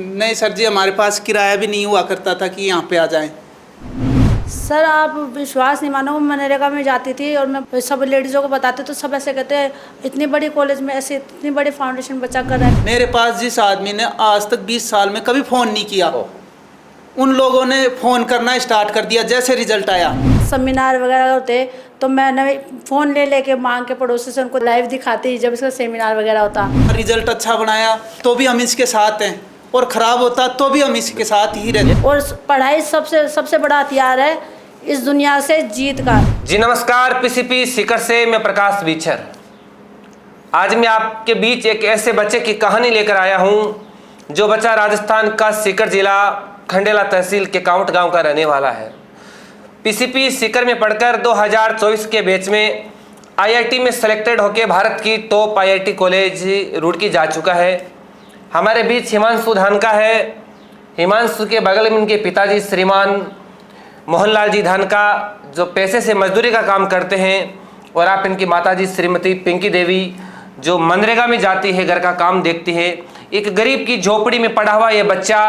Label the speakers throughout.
Speaker 1: नहीं सर जी, हमारे पास किराया भी नहीं हुआ करता था कि यहाँ पे आ जाएं।
Speaker 2: सर आप विश्वास नहीं मानोगे, मनरेगा में जाती थी और मैं सब लेडीज़ों को बताती तो सब ऐसे कहते हैं इतनी बड़ी कॉलेज में ऐसे इतनी बड़ी फाउंडेशन बच्चा कर रहा है।
Speaker 1: मेरे पास जिस आदमी ने आज तक 20 साल में कभी फ़ोन नहीं किया, उन लोगों ने फ़ोन करना स्टार्ट कर दिया जैसे रिजल्ट आया।
Speaker 2: सेमिनार वगैरह होते तो मैंने फ़ोन ले लेके मांग के पड़ोसी से उनको लाइव दिखाती जब इसका सेमिनार वगैरह होता।
Speaker 1: रिजल्ट अच्छा बनाया तो भी हम इसके साथ हैं, और ख़राब होता तो भी हम इसके साथ ही रहते।
Speaker 2: और पढ़ाई सबसे बड़ा हथियार है इस दुनिया से जीत का।
Speaker 3: जी नमस्कार, पीसीपी सीकर से मैं प्रकाश बीचर। आज मैं आपके बीच एक ऐसे बच्चे की कहानी लेकर आया हूं जो बच्चा राजस्थान का सीकर जिला खंडेला तहसील के काउंट गांव का रहने वाला है। पीसीपी सीकर में पढ़कर 2024 के बैच में आईआईटी में सेलेक्टेड होकर भारत की टॉप आईआईटी कॉलेज रुड़की जा चुका है। हमारे बीच हिमांशु धानका है। हिमांशु के बगल में उनके पिताजी श्रीमान मोहनलाल जी धानका जो पैसे से मजदूरी का काम करते हैं, और आप इनकी माताजी श्रीमती पिंकी देवी जो मनरेगा में जाती है, घर का काम देखती है। एक गरीब की झोपड़ी में पड़ा हुआ ये बच्चा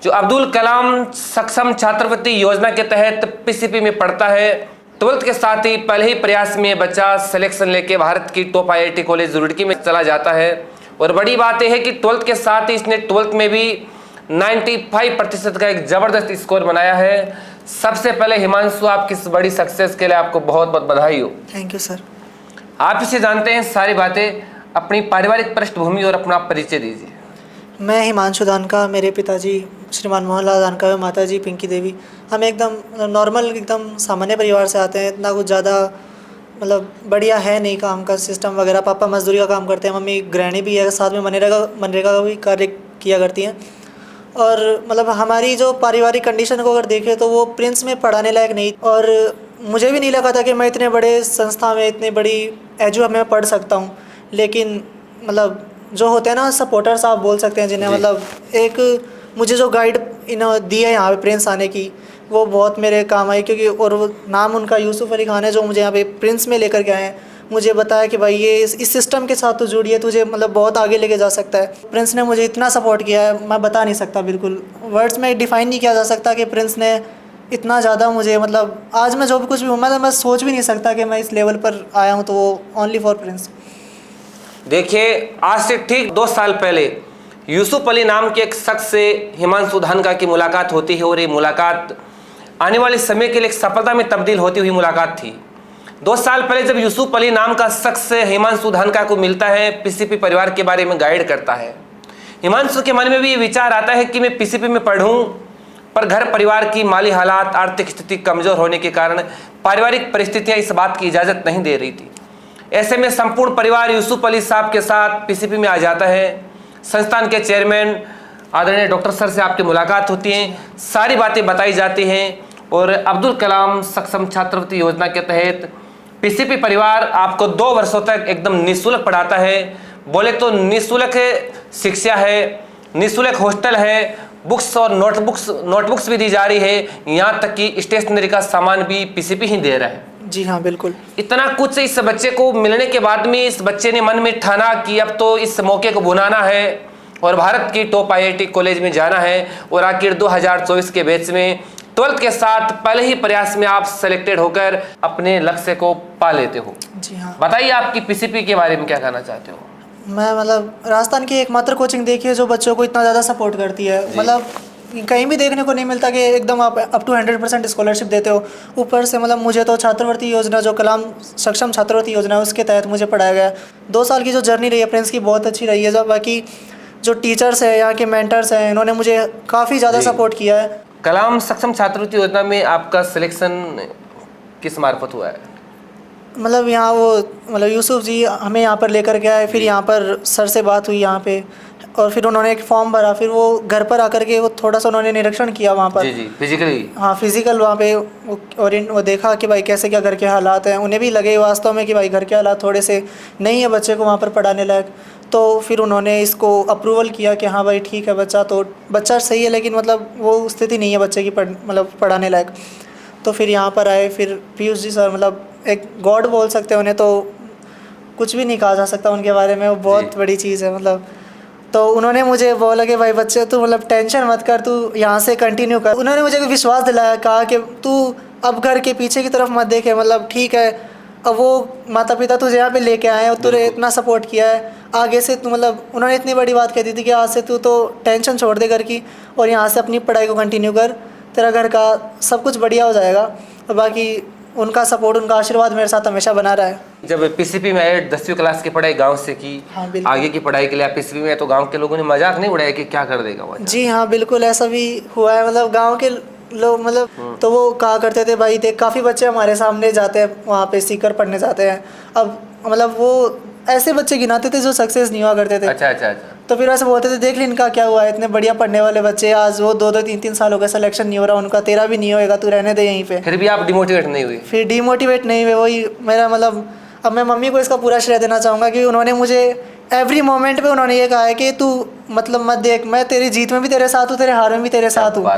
Speaker 3: जो अब्दुल कलाम सक्षम छात्रवृत्ति योजना के तहत पीसीपी में पढ़ता है। 12th के साथ ही पहले ही प्रयास में बच्चा सिलेक्शन लेके भारत की टॉप आईआईटी कॉलेज रुड़की में चला जाता है। और बड़ी बात यह है कि 12th के साथ ही इसने 12th में भी 95% का एक ज़बरदस्त स्कोर बनाया है। सबसे पहले हिमांशु, आपकी इस बड़ी सक्सेस के लिए आपको बहुत बहुत बधाई हो।
Speaker 4: Thank you sir.
Speaker 3: आप इसे जानते हैं सारी बातें, अपनी पारिवारिक पृष्ठभूमि और अपना परिचय दीजिए।
Speaker 4: मैं हिमांशु धानका, मेरे पिताजी श्रीमान मोहनलाल धानका और माताजी पिंकी देवी। हम एकदम नॉर्मल एकदम सामान्य परिवार से आते हैं। इतना कुछ ज़्यादा मतलब बढ़िया है नहीं काम का सिस्टम वगैरह। पापा मजदूरी का काम करते हैं, मम्मी गृहिणी भी है, साथ में मनरेगा का भी कार्य किया करती हैं। और मतलब हमारी जो पारिवारिक कंडीशन को अगर देखें तो वो प्रिंस में पढ़ाने लायक नहीं, और मुझे भी नहीं लगा था कि मैं इतने बड़े संस्था में इतनी बड़ी एजू में पढ़ सकता हूँ। लेकिन मतलब जो होते हैं ना सपोर्टर्स आप बोल सकते हैं जिन्हें, मतलब एक मुझे जो गाइड इन्होंने दी है यहाँ पे प्रिंस आने की, वो बहुत मेरे काम आई। क्योंकि और वो नाम उनका यूसुफ अली खान है जो मुझे यहाँ पे प्रिंस में लेकर के आए हैं। मुझे बताया कि भाई ये इस सिस्टम के साथ तो जुड़िए, तुझे मतलब बहुत आगे लेके जा सकता है। प्रिंस ने मुझे इतना सपोर्ट किया है, मैं बता नहीं सकता, बिल्कुल वर्ड्स में डिफ़ाइन नहीं किया जा सकता कि प्रिंस ने इतना ज़्यादा मुझे, मतलब आज मैं जो भी कुछ भी हूँ मैं सोच भी नहीं सकता कि मैं इस लेवल पर आया हूँ, तो वो ओनली फॉर प्रिंस।
Speaker 3: देखिए, आज से ठीक 2 साल पहले यूसुफ अली नाम के एक शख्स से हिमांशु धानका की मुलाकात होती है, और ये मुलाकात आने वाले समय के लिए एक सफलता में तब्दील होती हुई मुलाकात थी। 2 साल पहले जब यूसुफ अली नाम का शख्स हिमांशु धानका को मिलता है, पीसीपी परिवार के बारे में गाइड करता है। हिमांशु के मन में भी ये विचार आता है कि मैं पीसीपी में पढ़ूं, पर घर परिवार की माली हालात, आर्थिक स्थिति कमज़ोर होने के कारण पारिवारिक परिस्थितियां इस बात की इजाज़त नहीं दे रही थी। ऐसे में संपूर्ण परिवार यूसुफ अली साहब के साथ पीसीपी में आ जाता है। संस्थान के चेयरमैन आदरणीय डॉक्टर सर से आपकी मुलाकात होती है, सारी बातें बताई जाती हैं, और अब्दुल कलाम सक्षम छात्रवृत्ति योजना के तहत पीसीपी परिवार आपको 2 वर्षों तक एकदम निःशुल्क पढ़ाता है। बोले तो निःशुल्क शिक्षा है, निःशुल्क हॉस्टल है, बुक्स और नोटबुक्स भी दी जा रही है, यहाँ तक कि स्टेशनरी का सामान भी पीसीपी ही दे रहा है।
Speaker 4: जी हाँ, बिल्कुल।
Speaker 3: इतना कुछ इस बच्चे को मिलने के बाद में इस बच्चे ने मन में ठाना कि अब तो इस मौके को भुनाना है और भारत की टॉप आईआईटी कॉलेज में जाना है। और आखिर 2024 के बैच में 12th के साथ पहले ही प्रयास में आप सेलेक्टेड होकर अपने लक्ष्य को पा लेते हो।
Speaker 4: जी हाँ।
Speaker 3: बताइए, आपकी पीसीपी के बारे में क्या कहना चाहते हो?
Speaker 4: मैं मतलब राजस्थान की एकमात्र कोचिंग देखी है जो बच्चों को इतना ज़्यादा सपोर्ट करती है। मतलब कहीं भी देखने को नहीं मिलता कि एकदम आप अप टू 100% स्कॉलरशिप देते हो। ऊपर से मतलब मुझे तो छात्रवृत्ति योजना जो कलाम सक्षम छात्रवृत्ति योजना है उसके तहत मुझे पढ़ाया गया। 2 साल की जो जर्नी रही है प्रिंस की बहुत अच्छी रही है। जो बाकी जो टीचर्स हैं, यहाँ के मेंटर्स हैं, इन्होंने मुझे काफ़ी ज़्यादा सपोर्ट किया है।
Speaker 3: कलाम सक्षम छात्रवृत्ति योजना में आपका सिलेक्शन किस मार्फत हुआ है?
Speaker 4: मतलब यहाँ वो मतलब यूसुफ जी हमें यहाँ पर लेकर के आए, फिर यहाँ पर सर से बात हुई यहाँ पे, और फिर उन्होंने एक फॉर्म भरा। फिर वो घर पर आकर के वो थोड़ा सा उन्होंने निरीक्षण किया वहाँ पर।
Speaker 3: जी फिजिकली।
Speaker 4: हाँ, फिजिकल वहाँ पे वो देखा कि भाई कैसे क्या घर के हालात हैं। उन्हें भी लगे वास्तव में कि भाई घर के हालात थोड़े से नहीं है बच्चे को वहाँ पर पढ़ाने लायक। तो फिर उन्होंने इसको अप्रूवल किया कि हाँ भाई ठीक है, बच्चा सही है, लेकिन मतलब वो स्थिति नहीं है बच्चे की पढ़ाने लायक। तो फिर यहाँ पर आए। फिर पीयूष जी सर मतलब एक गॉड बोल सकते हैं उन्हें, तो कुछ भी नहीं कहा जा सकता उनके बारे में। वो बहुत बड़ी चीज़ है। मतलब तो उन्होंने मुझे बोला कि भाई बच्चे तू मतलब टेंशन मत कर, तू यहाँ से कंटिन्यू कर। उन्होंने मुझे विश्वास दिलाया, कहा कि तू अब घर के पीछे की तरफ मत देखे, मतलब ठीक है अब वो माता पिता तुझे यहाँ पे लेके आए और तुझे इतना सपोर्ट किया है, आगे से तू मतलब उन्होंने इतनी बड़ी बात कह दी थी कि आज से तू तो टेंशन छोड़ दे घर की और यहाँ से अपनी पढ़ाई को कंटिन्यू कर, तेरा घर का सब कुछ बढ़िया हो जाएगा। और बाकी उनका सपोर्ट, उनका आशीर्वाद मेरे साथ हमेशा बना रहा है।
Speaker 3: जब पीसीपी में आए 10वीं क्लास की पढ़ाई गांव से की,
Speaker 4: हाँ, बिल्कुल।
Speaker 3: आगे की पढ़ाई के लिए आप पीसीपी में, तो गांव के लोगों ने मजाक नहीं उड़ाया कि क्या कर देगा वो?
Speaker 4: जी हाँ, बिल्कुल ऐसा भी हुआ है। मतलब गांव के लोग मतलब तो वो कहा करते थे भाई देख काफ़ी बच्चे हमारे सामने जाते हैं वहाँ पे सीकर पढ़ने जाते हैं। अब मतलब वो ऐसे बच्चे गिनाते थे जो सक्सेस नहीं हुआ करते थे।
Speaker 3: अच्छा अच्छा अच्छा।
Speaker 4: तो फिर ऐसे बोलते थे देख ले इनका क्या हुआ है, इतने बढ़िया पढ़ने वाले बच्चे आज वो 2-2 3-3 साल हो गए सिलेक्शन नहीं हो रहा उनका, तेरा भी नहीं होएगा, तू रहने दे यहीं पे।
Speaker 3: फिर भी आप डिमोटिवेट नहीं हुई?
Speaker 4: फिर डिमोटिवेट नहीं हुए, वही मेरा मतलब अब मैं मम्मी को इसका पूरा श्रेय देना चाहूँगा कि उन्होंने मुझे एवरी मोमेंट पे उन्होंने ये कहा है कि तू मतलब मत देख, मैं तेरी जीत में भी तेरे साथ हूँ, तेरे हार में भी तेरे साथ हूँ।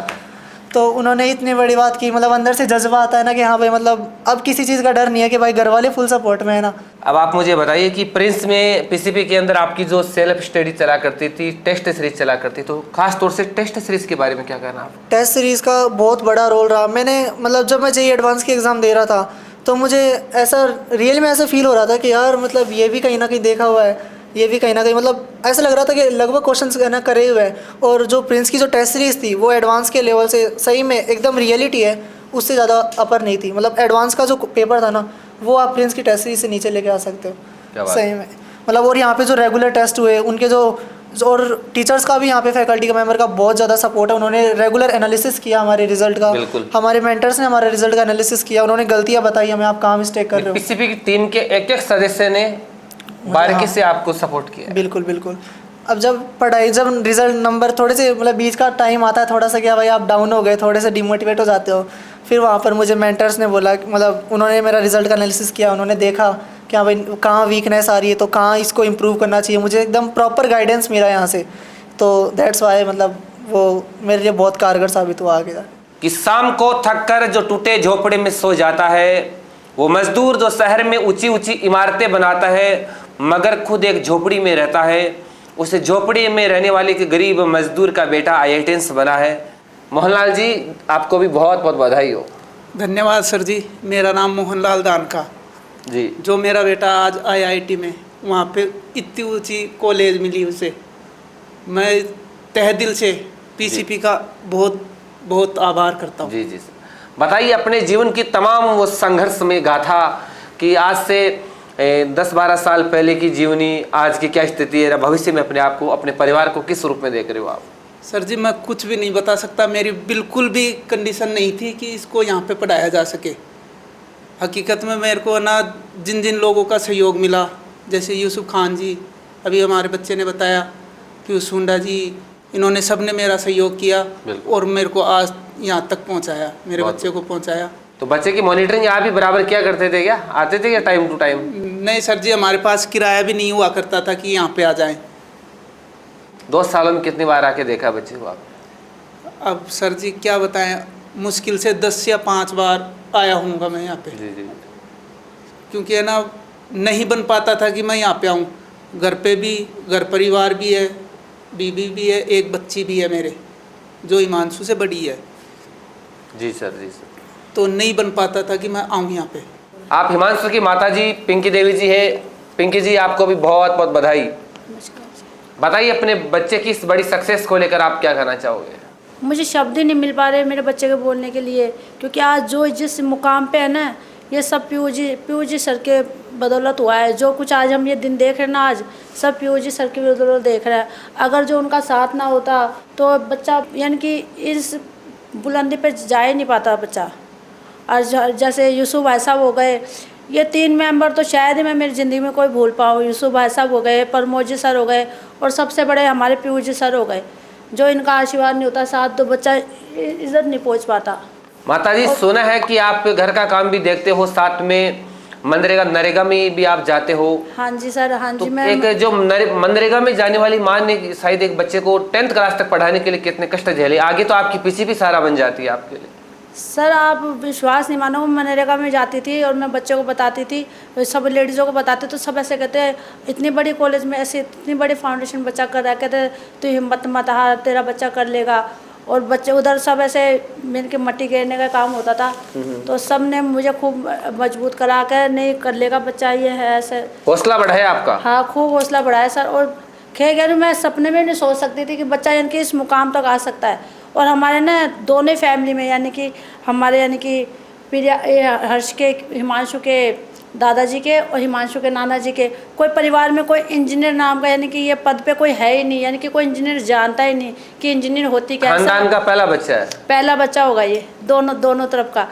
Speaker 4: तो उन्होंने इतनी बड़ी बात की, मतलब अंदर से जज्बा आता है ना कि हाँ भाई मतलब अब किसी चीज़ का डर नहीं है कि भाई घर वाले फुल सपोर्ट में है ना।
Speaker 3: अब आप मुझे बताइए कि प्रिंस में पीसीपी के अंदर आपकी जो सेल्फ स्टडी चला करती थी, टेस्ट सीरीज चला करती, तो खास तौर से टेस्ट सीरीज के बारे में क्या कहना आप?
Speaker 4: टेस्ट सीरीज़ का बहुत बड़ा रोल रहा। मैंने मतलब जब मैं जेईई एडवांस की एग्ज़ाम दे रहा था तो मुझे ऐसा रियल में ऐसा फील हो रहा था कि यार मतलब ये भी कहीं ना कहीं देखा हुआ है, ये भी कहीं ना कहीं मतलब ऐसा लग रहा था कि लगभग क्वेश्चंस ना करे हुए हैं। और जो प्रिंस की जो टेस्ट सीरीज़ थी वो एडवांस के लेवल से सही में एकदम रियलिटी है, उससे ज़्यादा अपर नहीं थी। मतलब एडवांस का जो पेपर था ना वो आप प्रिंस की टेस्ट सीरीज से नीचे लेके आ सकते हो सही में। मतलब और यहाँ पे जो रेगुलर टेस्ट हुए उनके जो और टीचर्स का भी यहाँ पे फैकल्टी का मेंबर का बहुत ज़्यादा सपोर्ट है। उन्होंने रेगुलर एनालिसिस किया हमारे रिजल्ट का, हमारे मेंटर्स ने हमारे रिजल्ट का एनालिसिस किया, उन्होंने गलतियाँ बताई हमें, आप कहाँ मिस्टेक कर रहे हो।
Speaker 3: पीसीपी की टीम के एक एक सदस्य ने बारीकी से आपको सपोर्ट किया?
Speaker 4: बिल्कुल बिल्कुल। अब जब रिजल्ट नंबर थोड़े से मतलब बीच का टाइम आता है थोड़ा सा, क्या भाई आप डाउन हो गए, थोड़े से डिमोटिवेट हो जाते हो, फिर वहाँ पर मुझे मेंटर्स ने बोला, मतलब उन्होंने मेरा रिजल्ट का एनालिसिस किया, उन्होंने देखा कि हाँ भाई कहाँ वीकनेस आ रही है, तो कहाँ इसको इम्प्रूव करना चाहिए, मुझे एकदम प्रॉपर गाइडेंस मिला यहाँ से। तो दैट्स वाई मतलब वो मेरे लिए बहुत कारगर साबित हुआ आगे।
Speaker 3: कि शाम को थक कर जो टूटे झोपड़े में सो जाता है, वो मजदूर जो शहर में ऊंची ऊंची इमारतें बनाता है मगर खुद एक झोपड़ी में रहता है, उसे झोपड़ी में रहने वाले के गरीब मजदूर का बेटा IITians बना है। मोहनलाल जी आपको भी बहुत बहुत बधाई हो।
Speaker 1: धन्यवाद सर जी। मेरा नाम मोहनलाल दानका
Speaker 3: जी।
Speaker 1: जो मेरा बेटा आज IIT में वहाँ पे इतनी ऊंची कॉलेज मिली उसे, मैं तहे दिल से पीसीपी का बहुत बहुत आभार करता हूँ।
Speaker 3: जी जी सर, बताइए अपने जीवन की तमाम वो संघर्ष में गाथा कि आज से 10-12 साल पहले की जीवनी, आज की क्या स्थिति है, भविष्य में अपने आप को, अपने परिवार को किस रूप में देख रहे हो आप?
Speaker 1: सर जी मैं कुछ भी नहीं बता सकता, मेरी बिल्कुल भी कंडीशन नहीं थी कि इसको यहाँ पे पढ़ाया जा सके। हकीकत में मेरे को ना जिन जिन लोगों का सहयोग मिला, जैसे यूसुफ खान जी, अभी हमारे बच्चे ने बताया, पीयूष हुंडा जी, इन्होंने सब ने मेरा सहयोग किया और मेरे को आज यहाँ तक पहुँचाया, मेरे बच्चे को पहुँचाया।
Speaker 3: तो बच्चे की मॉनिटरिंग आप ही बराबर क्या करते थे क्या? आते थे क्या टाइम टू टाइम?
Speaker 1: नहीं सर जी, हमारे पास किराया भी नहीं हुआ करता था कि यहाँ पे आ जाएं।
Speaker 3: 2 सालों में कितनी बार आके देखा बच्चे को आप?
Speaker 1: अब सर जी क्या बताएं, मुश्किल से 10 या 5 बार आया हूँगा मैं यहाँ पे।
Speaker 3: जी जी।
Speaker 1: क्योंकि है ना नहीं बन पाता था कि मैं यहाँ पे आऊँ। घर पे भी, घर परिवार भी है, बीबी भी है, एक बच्ची भी है मेरे जो हिमांशु से बड़ी है।
Speaker 3: जी सर, जी सर।
Speaker 1: तो नहीं बन पाता था कि मैं आऊँ यहाँ पे।
Speaker 3: आप हिमांशु की माता जी पिंकी देवी जी है। पिंकी जी आपको भी बहुत बहुत बधाई। बताइए अपने बच्चे की इस बड़ी सक्सेस को लेकर आप क्या कहना चाहोगे?
Speaker 2: मुझे शब्द ही नहीं मिल पा रहे मेरे बच्चे के बोलने के लिए, क्योंकि आज जो जिस मुकाम पे है ना, ये सब पीयू जी सर के बदौलत हुआ है। जो कुछ आज हम ये दिन देख रहे हैं ना, आज सब पीयू जी सर की बदौलत देख रहे हैं। अगर जो उनका साथ ना होता तो बच्चा यानी कि इस बुलंदी पे जा ही नहीं पाता बच्चा। और जैसे यूसुफ भाई साहब हो गए, ये 3 मेंबर तो शायद ही मैं मेरी ज़िंदगी में कोई भूल पाऊँ। यूसुफ भाई साहब हो गए, प्रमोद जी सर हो गए, और सबसे बड़े हमारे पीयू जी सर हो गए। जो इनका आशीर्वाद नहीं होता साथ, तो बच्चा इधर नहीं पहुंच पाता।
Speaker 3: माता जी सुना है कि आप घर का काम भी देखते हो, साथ में मनरेगा नरेगा में भी आप जाते हो।
Speaker 2: हाँ जी सर, हाँ जी।
Speaker 3: तो
Speaker 2: मैं
Speaker 3: एक जो मनरेगा में जाने वाली माँ ने शायद एक बच्चे को 10th क्लास तक पढ़ाने के लिए कितने कष्ट झेले, आगे तो आपकी पीछे भी सारा बन जाती है आपके लिए।
Speaker 2: सर आप विश्वास नहीं मानोगे, मनरेगा में जाती थी और मैं बच्चों को बताती थी, सब लेडीज़ों को बताती, तो सब ऐसे कहते हैं इतनी बड़ी कॉलेज में ऐसे इतनी बड़ी फाउंडेशन बच्चा कर रहा है, कहते तो हिम्मत मत हार, तेरा बच्चा कर लेगा। और बच्चे उधर सब ऐसे मिल के मट्टी घेरने का काम होता था, तो सब ने मुझे खूब मजबूत करा कर नहीं कर लेगा बच्चा, ये है ऐसे
Speaker 3: हौसला बढ़ाया आपका?
Speaker 2: हाँ खूब हौसला बढ़ाया सर। और खैर मैं सपने में नहीं सोच सकती थी कि बच्चा यानी कि इस मुकाम तक आ सकता है। और हमारे ना दोनों फैमिली में यानी कि हमारे यानी कि हर्ष के, हिमांशु के दादाजी के और हिमांशु के नाना जी के, कोई परिवार में कोई इंजीनियर नाम का यानी कि ये पद पे कोई है ही नहीं, यानी कि कोई इंजीनियर जानता ही नहीं कि इंजीनियर होती क्या है।
Speaker 3: खानदान का पहला बच्चा है? पहला
Speaker 2: बच्चा होगा ये, दोनों तरफ का।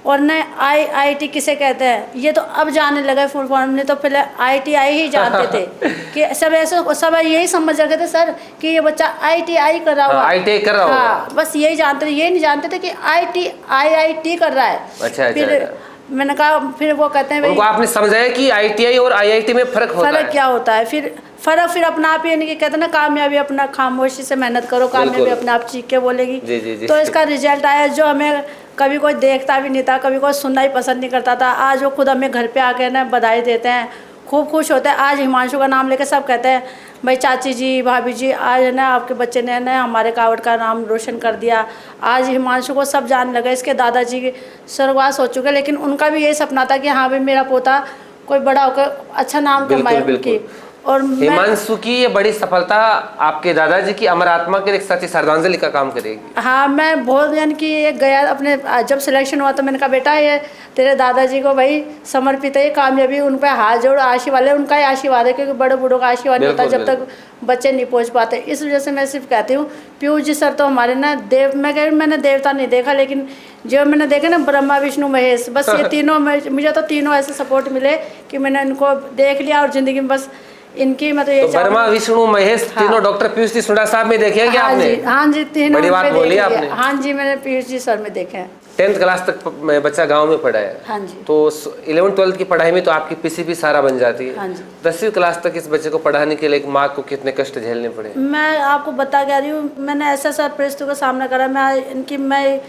Speaker 2: और न IIT किसे कहते हैं ये तो अब जानने लगा फुल फॉर्म, नहीं तो पहले ITI ही जानते थे कि सब ऐसे सब यही समझ रखे थे सर कि ये बच्चा ITI कर रहा होगा,
Speaker 3: ITI कर रहा होगा।
Speaker 2: हाँ बस यही जानते थे, ये नहीं जानते थे कि IIT कर रहा है।
Speaker 3: अच्छा,
Speaker 2: फिर मैंने कहा, फिर वो कहते हैं
Speaker 3: उनको आपने समझाया कि ITI और IIT में फर्क
Speaker 2: क्या होता है। फिर अपना आप यानी कि कहते हैं ना, कामयाबी अपना खामोशी से मेहनत करो, कामयाबी अपने आप चीख के बोलेगी।
Speaker 3: जी।
Speaker 2: तो इसका रिजल्ट आया जो हमें कभी कोई देखता भी नहीं था, कभी कोई सुनना ही पसंद नहीं करता था। आज वो खुद हमें घर पे आके ना बधाई देते हैं, खूब खुश होते हैं। आज हिमांशु का नाम लेके सब कहते हैं भाई चाची जी भाभी जी आज है ना आपके बच्चे ने ना हमारे कावड़ का नाम रोशन कर दिया। आज हिमांशु को सब जानने लगे, इसके दादाजी स्वर्गवास हो चुके, लेकिन उनका भी यही सपना था कि हाँ भाई मेरा पोता कोई बड़ा होकर अच्छा नाम कमाए उनकी। और
Speaker 3: हिमांशु की ये बड़ी सफलता आपके दादाजी की अमर आत्मा के एक सच्ची श्रद्धांजलि का काम करेगी।
Speaker 2: हाँ मैं बहुत यानी कि गया अपने, जब सिलेक्शन हुआ तो मैंने कहा बेटा ये तेरे दादाजी को भाई समर्पित है, ये कामयाबी उन पर हाथ जोड़ आशीर्वाद है, उनका ही आशीर्वाद है, क्योंकि बड़े बूढ़ों का आशीर्वाद नहीं होता जब तक बच्चे नहीं पहुँच पाते। इस वजह से मैं सिर्फ कहती हूँ पीयूष जी सर तो हमारे ना मैंने देवता नहीं देखा, लेकिन जो मैंने देखा ना ब्रह्मा विष्णु महेश, बस ये तीनों मुझे तो तीनों ऐसे सपोर्ट मिले कि मैंने इनको देख लिया और ज़िंदगी में बस इनकी मतलब ये
Speaker 3: ब्रह्मा विष्णु महेश तीनों डॉक्टर पीयूष जी सुंडा साहब में देखे हैं क्या आपने?
Speaker 2: हाँ जी तीनों
Speaker 3: बड़ी बात बोली आपने।
Speaker 2: हाँ जी मैंने पीयूष जी सर में देखे हैं।
Speaker 3: 10th क्लास तक बच्चा गांव में पढ़ा है।
Speaker 2: हाँ जी।
Speaker 3: तो 11th-12th की पढ़ाई में तो आपकी PCP सारा बन जाती है।
Speaker 2: हाँ जी।
Speaker 3: 10वीं क्लास तक इस बच्चे को पढ़ाने के लिए एक माँ को कितने कष्ट झेलने पड़े?
Speaker 2: मैं आपको बता के आ रही हूँ, मैंने ऐसा परिस्थितियों का सामना करा। मैं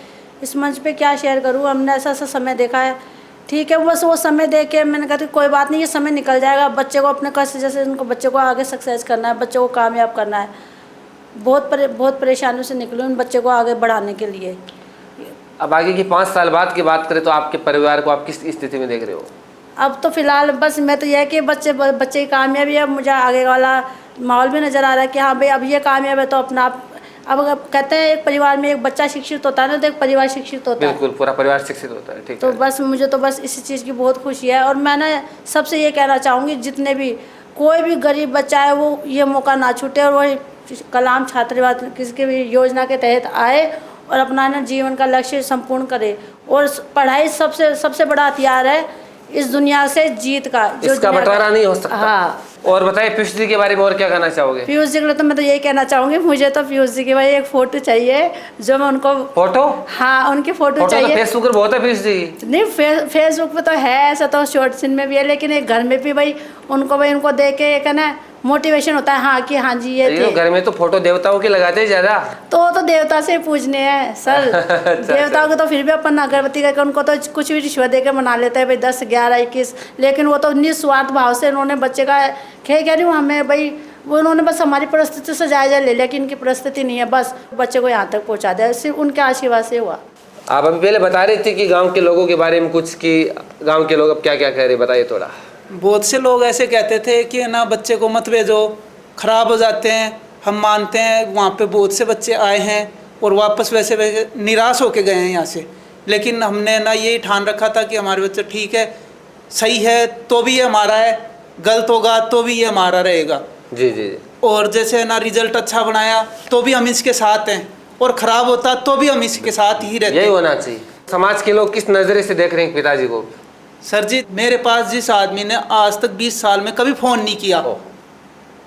Speaker 2: इस मंच पे क्या शेयर करूँ, हमने ऐसा समय देखा है। ठीक है बस वो समय देख के मैंने कहा कोई बात नहीं, ये समय निकल जाएगा। बच्चे को अपने कष्ट जैसे उनको बच्चे को आगे सक्सेस करना है, बच्चे को कामयाब करना है। बहुत परेशानियों से निकलूँ उन बच्चे को आगे बढ़ाने के लिए।
Speaker 3: अब आगे की 5 साल बाद की बात करें तो आपके परिवार को आप किस स्थिति में देख रहे हो?
Speaker 2: अब तो फिलहाल बस मैं तो यह कि बच्चे की कामयाबी है, मुझे आगे वाला माहौल भी नज़र आ रहा है कि हाँ भाई अब ये कामयाब है तो अपना अब कहते हैं एक परिवार में एक बच्चा शिक्षित होता है ना तो एक परिवार शिक्षित होता है।
Speaker 3: बिल्कुल पूरा परिवार शिक्षित होता है। ठीक
Speaker 2: तो बस मुझे तो बस इसी चीज़ की बहुत खुशी है। और मैं ना सबसे ये कहना चाहूँगी जितने भी कोई भी गरीब बच्चा है वो ये मौका ना छूटे और वो कलाम छात्रावास किसी भी योजना के तहत आए और अपना ना जीवन का लक्ष्य संपूर्ण करे। और पढ़ाई सबसे बड़ा हथियार है इस दुनिया से जीत का, जो
Speaker 3: इसका बंटवारा नहीं हो सकता।
Speaker 2: हाँ।
Speaker 3: और बताइए पीयूष जी के बारे में और क्या कहना चाहोगे?
Speaker 2: पीयूष जी के लिए तो मैं तो यही कहना चाहूँगी, मुझे तो पीयूष जी की भाई एक फ़ोटो चाहिए जो मैं उनको
Speaker 3: फोटो।
Speaker 2: हाँ उनकी फ़ोटो चाहिए।
Speaker 3: तो फेसबुक पर बहुत है पीयूष जी।
Speaker 2: नहीं फेसबुक पे तो है, ऐसा तो शॉर्ट सीन में भी है, लेकिन एक घर में भी भाई उनको देख के एक है ना मोटिवेशन होता है हाँ कि हाँ जी ये थे।
Speaker 3: घर में तो फोटो देवताओं की लगाते हैं ज़्यादा।
Speaker 2: तो देवता से पूजने हैं सर। देवताओं को तो फिर भी अपन अगरबत्ती करके उनको तो कुछ भी रिश्वत देकर मना लेते हैं भाई 10, 11, 21, लेकिन वो तो निस्वार्थ भाव से उन्होंने बच्चे का कह रही हूँ हमें भाई वो उन्होंने बस हमारी परिस्थिति से जायजा ले लिया कि इनकी परिस्थिति नहीं है, बस बच्चे को यहाँ तक पहुँचा दिया, सिर्फ उनके आशीर्वाद से हुआ।
Speaker 3: आप अभी पहले बता रही थी कि गांव के लोगों के बारे में कुछ कि गांव के लोग अब क्या क्या कह रहे, बताइए थोड़ा।
Speaker 1: बहुत से लोग ऐसे कहते थे कि ना बच्चे को मत भेजो, ख़राब हो जाते हैं। हम मानते हैं वहाँ पे बहुत से बच्चे आए हैं और वापस वैसे निराश होके गए हैं यहाँ से, लेकिन हमने ना यही ठान रखा था कि हमारे बच्चे ठीक है, सही है तो भी ये हमारा है, गलत होगा तो भी ये हमारा रहेगा।
Speaker 3: जी जी।
Speaker 1: और जैसे ना रिजल्ट अच्छा बनाया तो भी हम इसके साथ हैं और ख़राब होता तो भी हम इसके साथ ही रहते हैं।
Speaker 3: यही होना चाहिए। समाज के लोग किस नज़रे से देख रहे हैं पिताजी को?
Speaker 1: सर जी मेरे पास जिस आदमी ने आज तक 20 साल में कभी फ़ोन नहीं किया,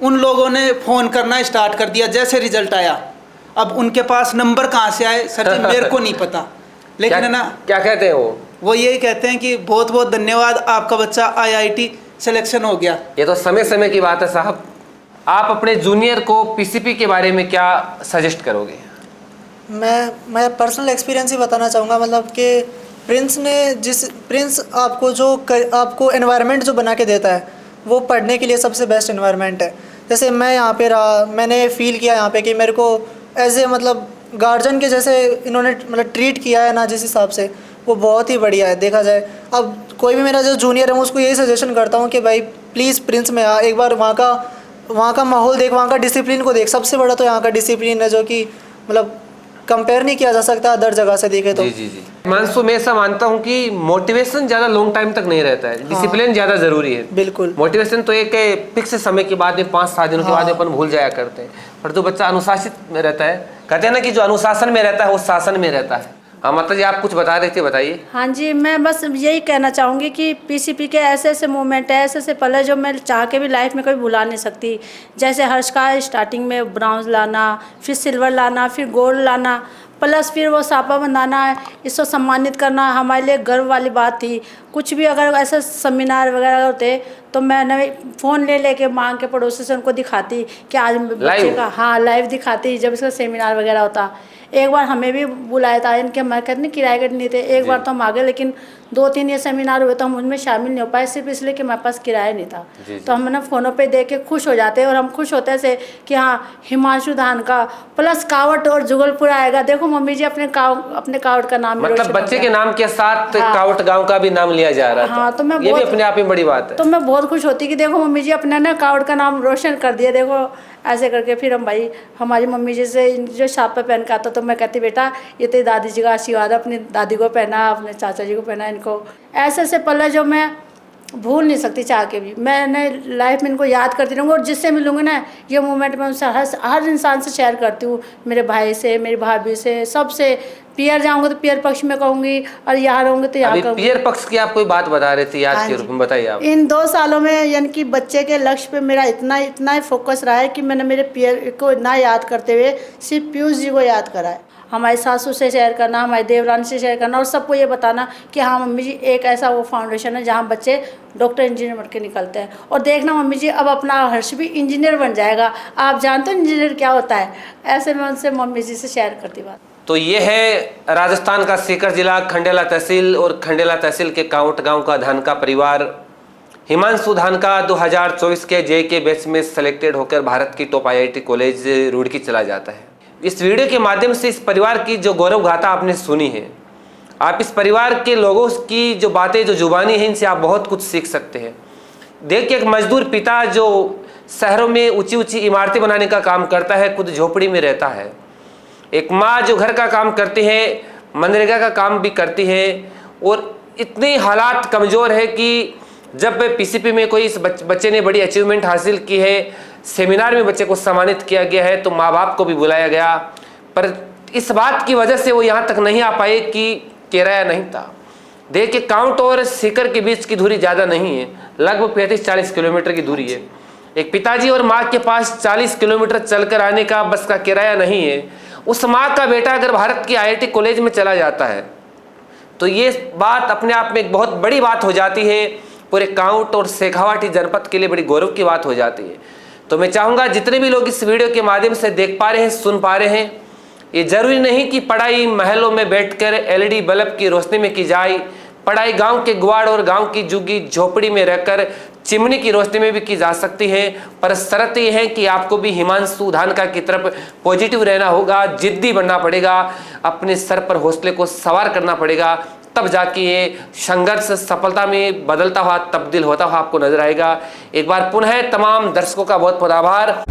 Speaker 1: उन लोगों ने फ़ोन करना स्टार्ट कर दिया जैसे रिजल्ट आया। अब उनके पास नंबर कहाँ से आए सर जी मेरे को नहीं पता, लेकिन है ना
Speaker 3: क्या कहते हैं वो
Speaker 1: यही कहते हैं कि बहुत बहुत धन्यवाद, आपका बच्चा IIT सिलेक्शन हो गया।
Speaker 3: ये तो समय की बात है साहब। आप अपने जूनियर को PCP के बारे में क्या सजेस्ट करोगे?
Speaker 4: मैं पर्सनल एक्सपीरियंस ही बताना चाहूँगा, मतलब कि प्रिंस आपको एनवायरनमेंट जो बना के देता है वो पढ़ने के लिए सबसे बेस्ट एनवायरनमेंट है। जैसे मैं यहाँ पे रहा, मैंने फ़ील किया यहाँ पे कि मेरे को एज ए मतलब गार्जियन के जैसे इन्होंने मतलब ट्रीट किया है ना, जिस हिसाब से वो बहुत ही बढ़िया है देखा जाए। अब कोई भी मेरा जो जूनियर है मैं उसको यही सजेशन करता हूँ कि भाई प्लीज़ प्रिंस में आ, एक बार वहाँ का माहौल देख, वहाँ का डिसिप्लिन को देख। सबसे बड़ा तो यहाँ का डिसिप्लिन है जो कि मतलब कंपेयर नहीं किया जा सकता अदर जगह से देखे तो।
Speaker 3: जी। हिमांशु, मैं ऐसा मानता हूँ कि मोटिवेशन ज़्यादा लॉन्ग टाइम तक नहीं रहता है, डिसिप्लिन ज़्यादा ज़रूरी है।
Speaker 4: बिल्कुल।
Speaker 3: मोटिवेशन तो एक फिक्स समय के बाद में 5-7 दिनों के बाद में अपन भूल जाया करते हैं, पर जो बच्चा अनुशासित में रहता है, कहते हैं ना कि जो अनुशासन में रहता है वो शासन में रहता है। हाँ माता जी, आप कुछ बता रहे थे, बताइए।
Speaker 2: हाँ जी, मैं बस यही कहना चाहूँगी कि पीसीपी के ऐसे ऐसे मोमेंट है, ऐसे ऐसे पल है जो मैं चाह के भी लाइफ में कभी भुला नहीं सकती। जैसे हर्ष का स्टार्टिंग में ब्राउन्ज लाना, फिर सिल्वर लाना, फिर गोल्ड लाना, प्लस फिर वो सापा बंधाना, इसको सम्मानित करना हमारे लिए गर्व वाली बात थी। कुछ भी अगर ऐसे सेमिनार वगैरह होते तो मैं फ़ोन लेके मांग के पड़ोसी से उनको दिखाती कि आज बच्चे का, हाँ लाइव दिखाती जब इसका सेमिनार वगैरह होता। एक बार हमें भी बुलाया था इनके, मैं कहते नहीं किराए के नहीं थे, एक बार तो हम आ गए, लेकिन 2-3 ये सेमिनार हुए तो हम उनमें शामिल नहीं हो पाए, सिर्फ इसलिए कि हमारे पास किराया नहीं था। तो हम ना फ़ोनों पे देख के खुश हो जाते और हम खुश होते थे कि हाँ हिमांशु धान का प्लस कावट और जुगलपुर आएगा। देखो मम्मी जी अपने कावट का नाम,
Speaker 3: मतलब बच्चे के नाम के साथ कावट गाँव का भी नाम लिया जा रहा था।
Speaker 2: हाँ, तो मैं
Speaker 3: ये भी अपने आप में बड़ी बात है।
Speaker 2: तो मैं बहुत खुश होती कि देखो मम्मी जी अपने ना कावट का नाम रोशन कर दिया, देखो ऐसे करके। फिर हम भाई हमारी मम्मी जी से जो छापा पहन के आता तो मैं कहती बेटा ये तेरी दादी जी का आशीर्वाद है, अपनी दादी को पहना, अपने चाचा जी को पहना, इनको। ऐसे ऐसे पल जो मैं भूल नहीं सकती चाह के भी, मैंने लाइफ में इनको याद करती रहूँगी। और जिससे मिलूँगी ना ये मोमेंट मैं उनसे हर इंसान से शेयर करती हूँ, मेरे भाई से, मेरी भाभी से, सबसे। पियर जाऊँगी तो पियर पक्ष में कहूँगी और यहाँ रहूँगी तो यहाँ कहूँगी।
Speaker 3: पियर पक्ष की आप कोई बात बता रहे थे याद के रूप में, बताइए आप।
Speaker 2: इन 2 सालों में यानी कि बच्चे के लक्ष्य पे मेरा इतना ही फोकस रहा है कि मैंने मेरे पियर को ना याद करते हुए सिर्फ पीयूष जी को याद करा है। हमारी सासू से शेयर करना, हमारी देवरानी से शेयर करना और सबको ये बताना कि हाँ मम्मी जी एक ऐसा वो फाउंडेशन है जहाँ बच्चे डॉक्टर इंजीनियर बन के निकलते हैं। और देखना मम्मी जी अब अपना हर्ष भी इंजीनियर बन जाएगा, आप जानते हो इंजीनियर क्या होता है। ऐसे मैं उनसे मम्मी जी से शेयर करती बात।
Speaker 3: तो ये है राजस्थान का सीकर जिला खंडेला तहसील और खंडेला तहसील के कावट गांव का धानका परिवार। हिमांशु धानका 2024 के JK बैच में सेलेक्टेड होकर भारत की टॉप IIT कॉलेज रुड़की चला जाता है। इस वीडियो के माध्यम से इस परिवार की जो गौरव गाथा आपने सुनी है, आप इस परिवार के लोगों की जो बातें, जो जुबानी है, इनसे आप बहुत कुछ सीख सकते हैं। देखिए एक मजदूर पिता जो शहरों में ऊंची ऊंची इमारतें बनाने का काम करता है, खुद झोपड़ी में रहता है। एक माँ जो घर का काम करती है, मनरेगा का काम भी करती है, और इतने हालात कमज़ोर है कि जब PCP में कोई इस बच्चे ने बड़ी अचीवमेंट हासिल की है, सेमिनार में बच्चे को सम्मानित किया गया है, तो माँ बाप को भी बुलाया गया, पर इस बात की वजह से वो यहाँ तक नहीं आ पाए कि किराया नहीं था। देखिए काउंट और सीकर के बीच की दूरी ज़्यादा नहीं है, लगभग 35-40 किलोमीटर की दूरी है। एक पिताजी और माँ के पास 40 किलोमीटर चलकर आने का बस का किराया नहीं है। उस माँ का बेटा अगर भारत की IIT कॉलेज में चला जाता है तो ये बात अपने आप में एक बहुत बड़ी बात हो जाती है, पूरे काउंट और शेखावाटी जनपद के लिए बड़ी गौरव की बात हो जाती है। तो मैं चाहूँगा जितने भी लोग इस वीडियो के माध्यम से देख पा रहे हैं, सुन पा रहे हैं, ये जरूरी नहीं कि पढ़ाई महलों में बैठकर LED बल्ब की रोशनी में की जाए। पढ़ाई गांव के गुआड़ और गांव की झुग्गी झोपड़ी में रहकर चिमनी की रोशनी में भी की जा सकती है, पर शर्त यह है कि आपको भी हिमांशु धानका की तरफ पॉजिटिव रहना होगा, जिद्दी बनना पड़ेगा, अपने सर पर हौसले को सवार करना पड़ेगा, तब जाके ये संघर्ष सफलता में बदलता हुआ, तब्दील होता हुआ आपको नजर आएगा। एक बार पुनः तमाम दर्शकों का बहुत बहुत आभार।